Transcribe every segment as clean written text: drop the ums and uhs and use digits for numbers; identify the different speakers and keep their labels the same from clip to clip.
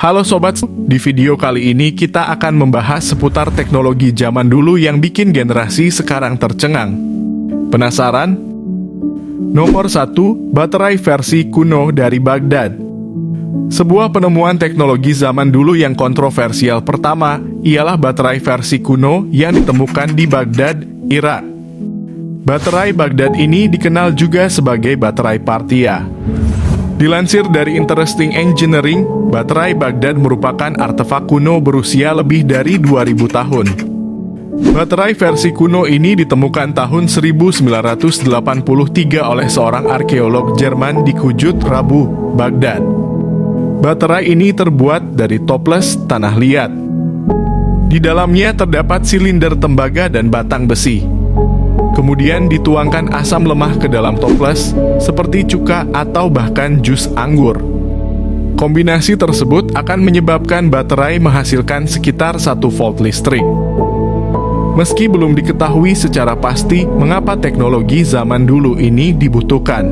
Speaker 1: Halo sobat, di video kali ini kita akan membahas seputar teknologi zaman dulu yang bikin generasi sekarang tercengang. Penasaran? Nomor 1, baterai versi kuno dari Baghdad. Sebuah penemuan teknologi zaman dulu yang kontroversial pertama ialah baterai versi kuno yang ditemukan di Baghdad, Irak. Baterai Baghdad ini dikenal juga sebagai baterai Parthia. Dilansir dari Interesting Engineering, baterai Baghdad merupakan artefak kuno berusia lebih dari 2000 tahun. Baterai versi kuno ini ditemukan tahun 1983 oleh seorang arkeolog Jerman di Kujut Rabu, Baghdad. Baterai ini terbuat dari toples tanah liat. Di dalamnya terdapat silinder tembaga dan batang besi. Kemudian dituangkan asam lemah ke dalam toples, seperti cuka atau bahkan jus anggur. Kombinasi tersebut akan menyebabkan baterai menghasilkan sekitar 1 volt listrik. Meski belum diketahui secara pasti mengapa teknologi zaman dulu ini dibutuhkan.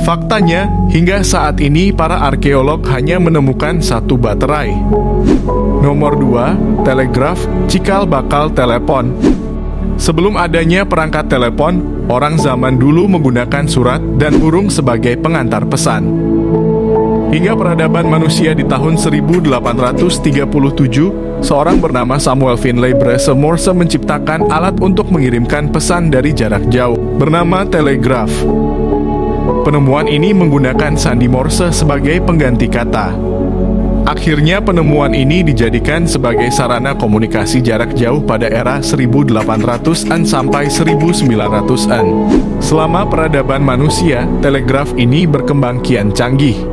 Speaker 1: Faktanya, hingga saat ini para arkeolog hanya menemukan 1 baterai. Nomor 2, telegraf cikal bakal telepon. Sebelum adanya perangkat telepon, orang zaman dulu menggunakan surat dan burung sebagai pengantar pesan. Hingga peradaban manusia di tahun 1837, seorang bernama Samuel Finlay Brace Morse menciptakan alat untuk mengirimkan pesan dari jarak jauh, bernama telegraf. Penemuan ini menggunakan sandi Morse sebagai pengganti kata. Akhirnya penemuan ini dijadikan sebagai sarana komunikasi jarak jauh pada era 1800-an sampai 1900-an. Selama peradaban manusia, telegraf ini berkembang kian canggih.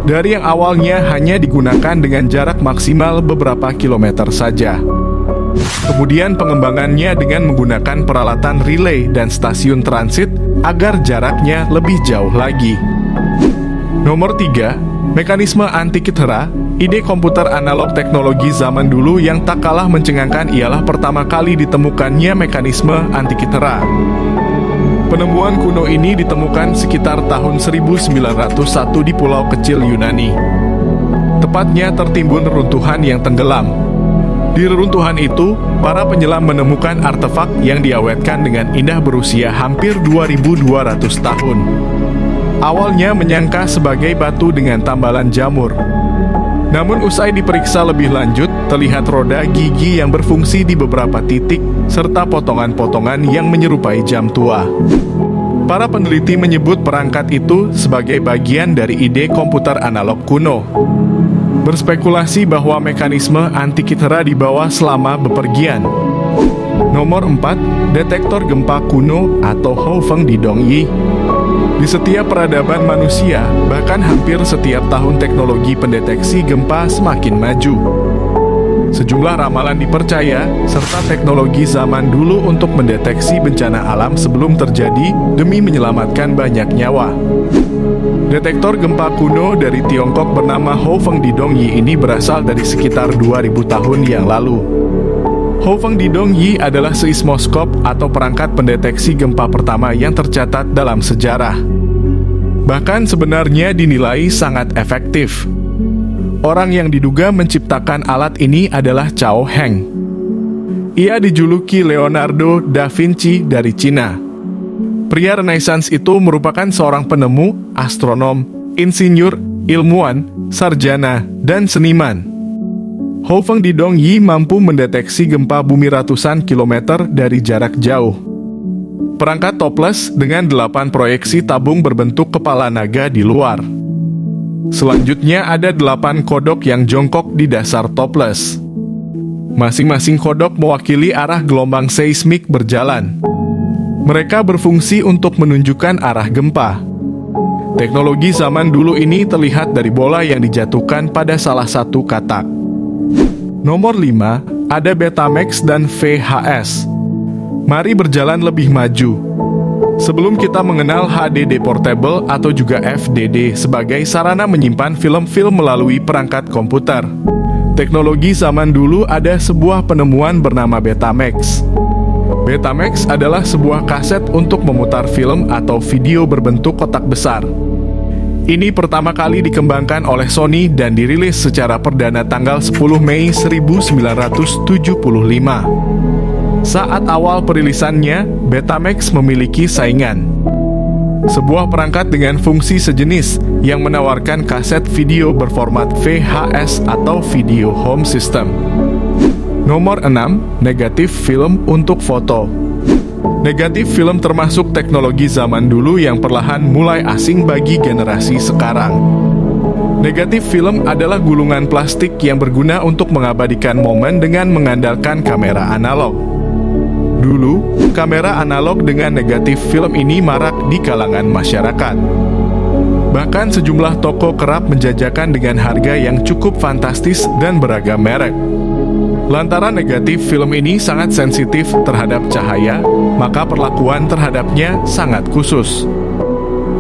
Speaker 1: Dari yang awalnya hanya digunakan dengan jarak maksimal beberapa kilometer saja. Kemudian pengembangannya dengan menggunakan peralatan relay dan stasiun transit agar jaraknya lebih jauh lagi. Nomor 3, mekanisme Antikythera. Ide komputer analog teknologi zaman dulu yang tak kalah mencengangkan ialah pertama kali ditemukannya mekanisme Antikythera. Penemuan kuno ini ditemukan sekitar tahun 1901 di pulau kecil Yunani. Tepatnya tertimbun reruntuhan yang tenggelam. Di reruntuhan itu, para penyelam menemukan artefak yang diawetkan dengan indah berusia hampir 2200 tahun. Awalnya menyangka sebagai batu dengan tambalan jamur. Namun usai diperiksa lebih lanjut, terlihat roda gigi yang berfungsi di beberapa titik, serta potongan-potongan yang menyerupai jam tua. Para peneliti menyebut perangkat itu sebagai bagian dari ide komputer analog kuno. Berspekulasi bahwa mekanisme Antikythera dibawa selama bepergian. Nomor 4, detektor gempa kuno atau Houphang Didongyi. Di setiap peradaban manusia, bahkan hampir setiap tahun teknologi pendeteksi gempa semakin maju. Sejumlah ramalan dipercaya, serta teknologi zaman dulu untuk mendeteksi bencana alam sebelum terjadi demi menyelamatkan banyak nyawa. Detektor gempa kuno dari Tiongkok bernama Houphang Didongyi ini berasal dari sekitar 2000 tahun yang lalu. Houphang Didongyi adalah seismoskop atau perangkat pendeteksi gempa pertama yang tercatat dalam sejarah. Bahkan sebenarnya dinilai sangat efektif. Orang yang diduga menciptakan alat ini adalah Cao Heng. Ia dijuluki Leonardo da Vinci dari Cina. Pria Renaissance itu merupakan seorang penemu, astronom, insinyur, ilmuwan, sarjana, dan seniman. Houphang Didongyi mampu mendeteksi gempa bumi ratusan kilometer dari jarak jauh. Perangkat toples dengan 8 proyeksi tabung berbentuk kepala naga di luar. Selanjutnya ada 8 kodok yang jongkok di dasar toples. Masing-masing kodok mewakili arah gelombang seismik berjalan. Mereka berfungsi untuk menunjukkan arah gempa. Teknologi zaman dulu ini terlihat dari bola yang dijatuhkan pada salah satu katak. Nomor 5, ada Betamax dan VHS. Mari berjalan lebih maju. Sebelum kita mengenal HDD portable atau juga FDD sebagai sarana menyimpan film-film melalui perangkat komputer, teknologi zaman dulu ada sebuah penemuan bernama Betamax. Betamax adalah sebuah kaset untuk memutar film atau video berbentuk kotak besar. Ini pertama kali dikembangkan oleh Sony dan dirilis secara perdana tanggal 10 Mei 1975. Saat awal perilisannya, Betamax memiliki saingan. Sebuah perangkat dengan fungsi sejenis yang menawarkan kaset video berformat VHS atau Video Home System. Nomor 6, negatif film untuk foto. Negatif film termasuk teknologi zaman dulu yang perlahan mulai asing bagi generasi sekarang. Negatif film adalah gulungan plastik yang berguna untuk mengabadikan momen dengan mengandalkan kamera analog. Dulu, kamera analog dengan negatif film ini marak di kalangan masyarakat. Bahkan sejumlah toko kerap menjajakan dengan harga yang cukup fantastis dan beragam merek. Lantaran negatif film ini sangat sensitif terhadap cahaya, maka perlakuan terhadapnya sangat khusus.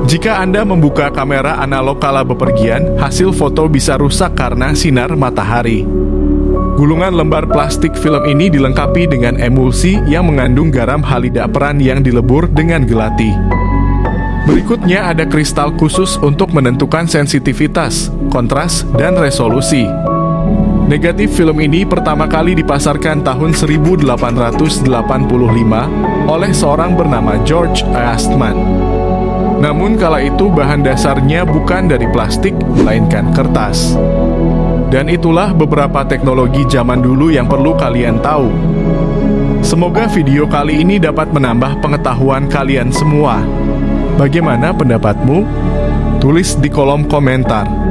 Speaker 1: Jika Anda membuka kamera analog kala bepergian, hasil foto bisa rusak karena sinar matahari. Gulungan lembar plastik film ini dilengkapi dengan emulsi yang mengandung garam halida peran yang dilebur dengan gelati. Berikutnya ada kristal khusus untuk menentukan sensitivitas, kontras, dan resolusi. Negatif film ini pertama kali dipasarkan tahun 1885 oleh seorang bernama George Eastman. Namun kala itu bahan dasarnya bukan dari plastik, melainkan kertas. Dan itulah beberapa teknologi zaman dulu yang perlu kalian tahu. Semoga video kali ini dapat menambah pengetahuan kalian semua. Bagaimana pendapatmu? Tulis di kolom komentar.